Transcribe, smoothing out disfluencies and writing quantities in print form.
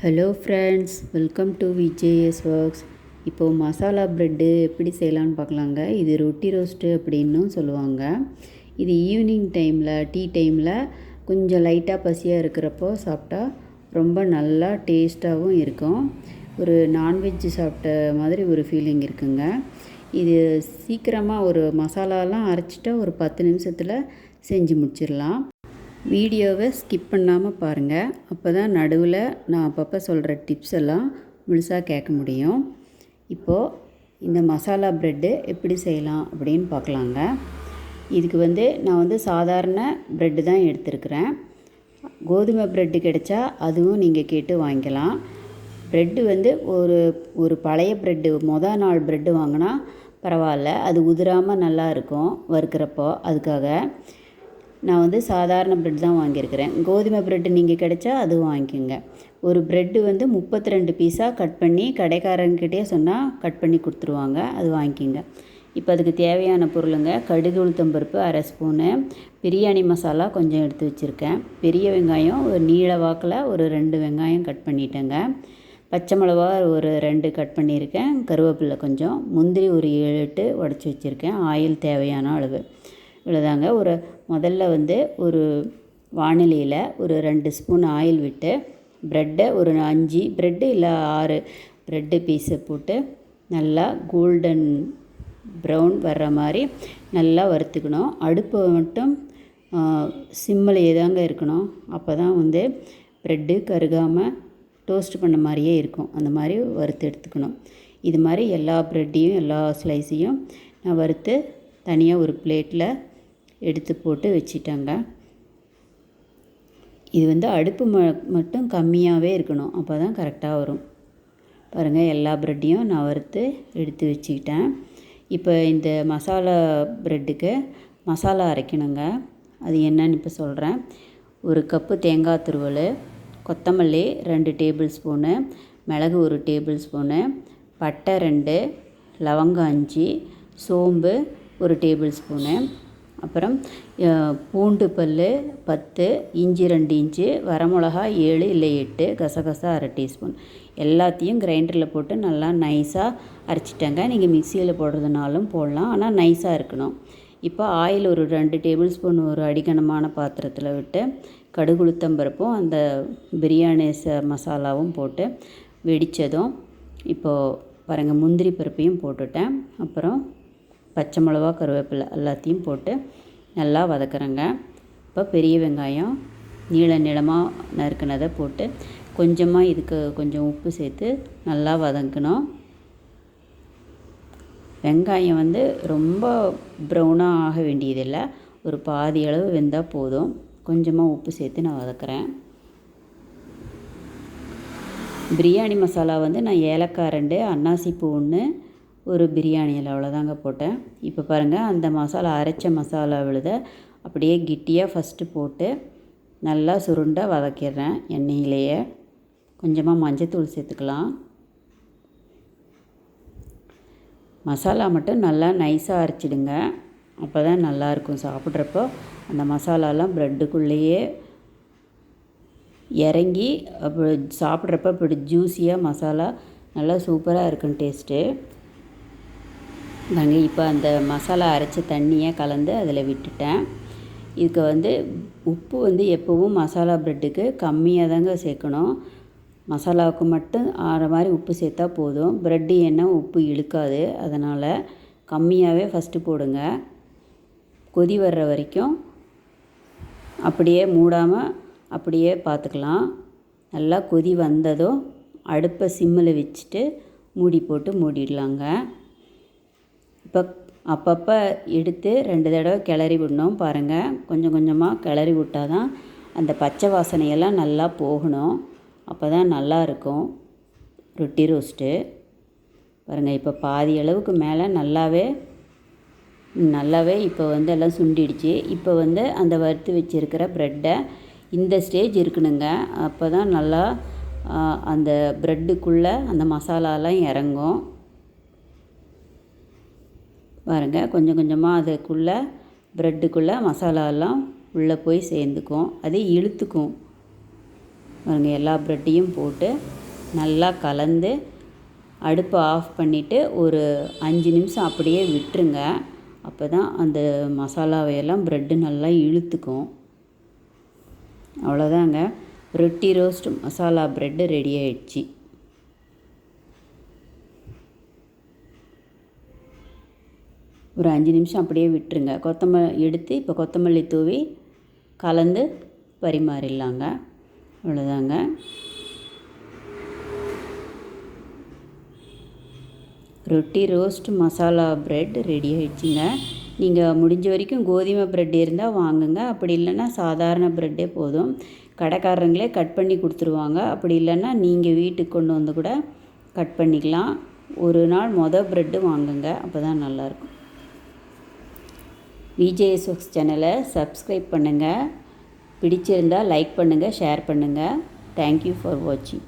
Hello friends, welcome to VJS works. இப்போது masala bread எப்படி செய்யலான்னு பார்க்கலாங்க. இது ரொட்டி ரோஸ்ட்டு அப்படின்னும் சொல்லுவாங்க. இது ஈவினிங் டைமில், டீ டைமில் கொஞ்சம் லைட்டாக பசியாக இருக்கிறப்போ சாப்பிட்டா ரொம்ப நல்லா டேஸ்ட்டாகவும் இருக்கும். ஒரு நான்வெஜ் சாப்பிட்ட மாதிரி ஒரு ஃபீலிங் இருக்குங்க. இது சீக்கிரமாக ஒரு மசாலாலாம் அரைச்சிட்டா ஒரு 10 நிமிஷத்தில் செஞ்சு முடிச்சிடலாம். வீடியோவை ஸ்கிப் பண்ணாமல் பாருங்கள். அப்போ தான் நடுவில் நான் அப்பப்போ சொல்கிற டிப்ஸ் எல்லாம் முழுசாக கேட்க முடியும். இப்போது இந்த மசாலா ப்ரெட்டு எப்படி செய்யலாம் அப்படின்னு பார்க்கலாங்க. இதுக்கு நான் சாதாரண ப்ரெட்டு தான் எடுத்துருக்கிறேன். கோதுமை ப்ரெட்டு கிடைச்சா அதுவும் நீங்கள் கேட்டு வாங்கிக்கலாம். ப்ரெட்டு ஒரு பழைய ப்ரெட்டு, மொதல் நாள் ப்ரெட்டு வாங்கினா பரவாயில்ல, அது உதிராமல் நல்லா இருக்கும் வறுக்கிறப்போ. அதுக்காக நான் சாதாரண ப்ரெட் தான் வாங்கியிருக்கிறேன். கோதுமை ப்ரெட்டு நீங்கள் கிடைச்சா அதுவும் வாங்கிக்கோங்க. ஒரு ப்ரெட்டு 32 பீஸாக கட் பண்ணி கடைக்காரங்கிட்டே சொன்னால் கட் பண்ணி கொடுத்துருவாங்க, அது வாங்கிக்கோங்க. இப்போ அதுக்கு தேவையான பொருளுங்க: கடுகு உளுத்தம்பருப்பு 1/2 ஸ்பூனு, பிரியாணி மசாலா கொஞ்சம் எடுத்து வச்சுருக்கேன், பெரிய வெங்காயம் ஒரு நீள வாக்கில் ஒரு 2 வெங்காயம் கட் பண்ணிட்டேங்க, பச்சை மிளகா ஒரு 2 கட் பண்ணியிருக்கேன், கருவேப்பிலை கொஞ்சம், முந்திரி ஒரு 7-8 உடச்சி வச்சுருக்கேன், ஆயில் தேவையான அளவு. இவ்வளோதாங்க. முதல்ல ஒரு வானிலையில் ஒரு 2 ஸ்பூன் ஆயில் விட்டு ப்ரெட்டை ஒரு 5 ப்ரெட்டு இல்லை 6 ப்ரெட்டு பீஸை போட்டு நல்லா கோல்டன் ப்ரௌன் வர்ற மாதிரி நல்லா வறுத்துக்கணும். அடுப்பை மட்டும் சிம்மிலேயே தாங்க இருக்கணும். அப்போ தான் ப்ரெட்டு கருகாமல் டோஸ்ட் பண்ண மாதிரியே இருக்கும். அந்த மாதிரி வறுத்து எடுத்துக்கணும். இது மாதிரி எல்லா ப்ரெட்டையும், எல்லா ஸ்லைஸையும் நான் வறுத்து தனியாக ஒரு பிளேட்டில் எடுத்து போட்டு வச்சிட்டாங்க. இது அடுப்பு மட்டும் கம்மியாகவே இருக்கணும், அப்போ தான் கரெக்டாக வரும். பாருங்கள், எல்லா ப்ரெட்டையும் நான் வறுத்து எடுத்து வச்சுக்கிட்டேன். இப்போ இந்த மசாலா ப்ரெட்டுக்கு மசாலா அரைக்கணுங்க. அது என்னன்னு இப்போ சொல்கிறேன். 1 கப்பு தேங்காய் துருவல், கொத்தமல்லி 2 டேபிள் ஸ்பூனு, மிளகு 1 டேபிள் ஸ்பூனு, பட்டை 2, லவங்கம் 5, சோம்பு 1 டேபிள் ஸ்பூனு, அப்புறம் பூண்டு பல் 10, இஞ்சி 2 இன்ச்சு, வரமிளகா 7 இல்லை 8, கசகசா 1/2 டீஸ்பூன். எல்லாத்தையும் கிரைண்டரில் போட்டு நல்லா நைஸாக அரைச்சிட்டேங்க. நீங்கள் மிக்சியில் போடுறதுனாலும் போடலாம், ஆனால் நைஸாக இருக்கணும். இப்போ ஆயில் ஒரு 2 டேபிள் ஸ்பூன் ஒரு அடிகனமான பாத்திரத்தில் விட்டு கடுகு உளுத்தம்பருப்பும் அந்த பிரியாணி மசாலாவும் போட்டு வெடித்ததும் இப்போது பாருங்கள், முந்திரி பருப்பையும் போட்டுட்டேன். அப்புறம் பச்சை மிளகா, கருவேப்பிலை எல்லாத்தையும் போட்டு நல்லா வதக்குறேங்க. இப்போ பெரிய வெங்காயம் நீளமாக நறுக்கினதை போட்டு கொஞ்சமாக இதுக்கு கொஞ்சம் உப்பு சேர்த்து நல்லா வதக்கணும். வெங்காயம் ரொம்ப ப்ரௌனாக ஆக வேண்டியதில்லை, ஒரு பாதி அளவு வெந்தால் போதும். கொஞ்சமாக உப்பு சேர்த்து நான் வதக்குறேன். பிரியாணி மசாலா நான் ஏலக்காய் 2, அன்னாசிப்பூ 1, ஒரு பிரியாணி இலை அவ்வளோதாங்க போட்டேன். இப்போ பாருங்கள், அந்த மசாலா அரைச்ச மசாலா விழுத அப்படியே கெட்டியாக ஃபஸ்ட்டு போட்டு நல்லா சுருண்டாக வதக்கிடுறேன் எண்ணெயிலேயே. கொஞ்சமாக மஞ்சத்தூள் சேர்த்துக்கலாம். மசாலா மட்டும் நல்லா நைஸாக அரைச்சிடுங்க, அப்போ தான் நல்லாயிருக்கும் சாப்பிட்றப்போ. அந்த மசாலாலாம் ப்ரெட்டுக்குள்ளேயே இறங்கி அப்போ சாப்பிட்றப்ப இப்படி ஜூஸியாக மசாலா நல்லா சூப்பராக இருக்கும் டேஸ்ட்டு. நாங்கள் இப்போ அந்த மசாலா அரைச்ச தண்ணியை கலந்து அதில் விட்டுட்டேன். இதுக்கு உப்பு எப்போவும் மசாலா ப்ரெட்டுக்கு கம்மியாக தாங்க சேர்க்கணும். மசாலாவுக்கு மட்டும் ஆற மாதிரி உப்பு சேர்த்தா போதும். ப்ரெட்டு ஏன்னா உப்பு இழுக்காது, அதனால் கம்மியாகவே ஃபஸ்ட்டு போடுங்க. கொதி வர்ற வரைக்கும் அப்படியே மூடாமல் அப்படியே பார்த்துக்கலாம். நல்லா கொதி வந்ததும் அடுப்பை சிம்மில் வச்சுட்டு மூடி போட்டு மூடிடலாங்க. இப்போ அப்பப்போ எடுத்து 2 தடவை கிளறி விடணும். பாருங்கள், கொஞ்சம் கொஞ்சமாக கிளறி விட்டால் தான் அந்த பச்சை வாசனையெல்லாம் நல்லா போகணும். அப்போ தான் நல்லாயிருக்கும் ரொட்டி ரோஸ்ட்டு. பாருங்கள், இப்போ பாதி அளவுக்கு மேலே நல்லாவே இப்போ எல்லாம் சுண்டிடுச்சு. இப்போ அந்த வறுத்து வச்சுருக்கிற ப்ரெட்டை இந்த ஸ்டேஜ் இருக்கணுங்க. அப்போ தான் நல்லா அந்த ப்ரெட்டுக்குள்ளே அந்த மசாலாலாம் இறங்கும். பாருங்கள், கொஞ்சம் கொஞ்சமாக அதுக்குள்ளே ப்ரெட்டுக்குள்ளே மசாலாலாம் உள்ளே போய் சேர்ந்துக்கும், அது இழுத்துக்கும். பாருங்கள், எல்லா ப்ரெட்டையும் போட்டு நல்லா கலந்து அடுப்பை ஆஃப் பண்ணிவிட்டு ஒரு 5 நிமிஷம் அப்படியே விட்டுருங்க. அப்போ தான் அந்த மசாலாவையெல்லாம் ப்ரெட்டு நல்லா இழுத்துக்கும். அவ்வளோதாங்க, ரொட்டி ரோஸ்ட் மசாலா ப்ரெட்டு ரெடி ஆயிடுச்சு. ஒரு 5 நிமிஷம் அப்படியே விட்டுருங்க. எடுத்து இப்போ கொத்தமல்லி தூவி கலந்து பரிமாறிடலாங்க. அவ்வளோதாங்க. ரொட்டி ரோஸ்ட் மசாலா ப்ரெட் ரெடி ஆகிடுச்சிங்க. நீங்கள் முடிஞ்ச வரைக்கும் கோதுமை ப்ரெட் இருந்தால் வாங்குங்க. அப்படி இல்லைன்னா சாதாரண ப்ரெட்டே போதும். கடைக்காரங்களே கட் பண்ணி கொடுத்துருவாங்க. அப்படி இல்லைன்னா நீங்கள் வீட்டுக்கு கொண்டு வந்து கூட கட் பண்ணிக்கலாம். ஒரு நாள் ப்ரெட்டு வாங்குங்க, அப்போ தான் நல்லாயிருக்கும். விஜேஎஸ் ஒர்க்ஸ் சேனலை சப்ஸ்கிரைப் பண்ணுங்கள். பிடிச்சிருந்தால் லைக் பண்ணுங்கள், ஷேர் பண்ணுங்கள். தேங்க்யூ ஃபார் வாட்சிங்.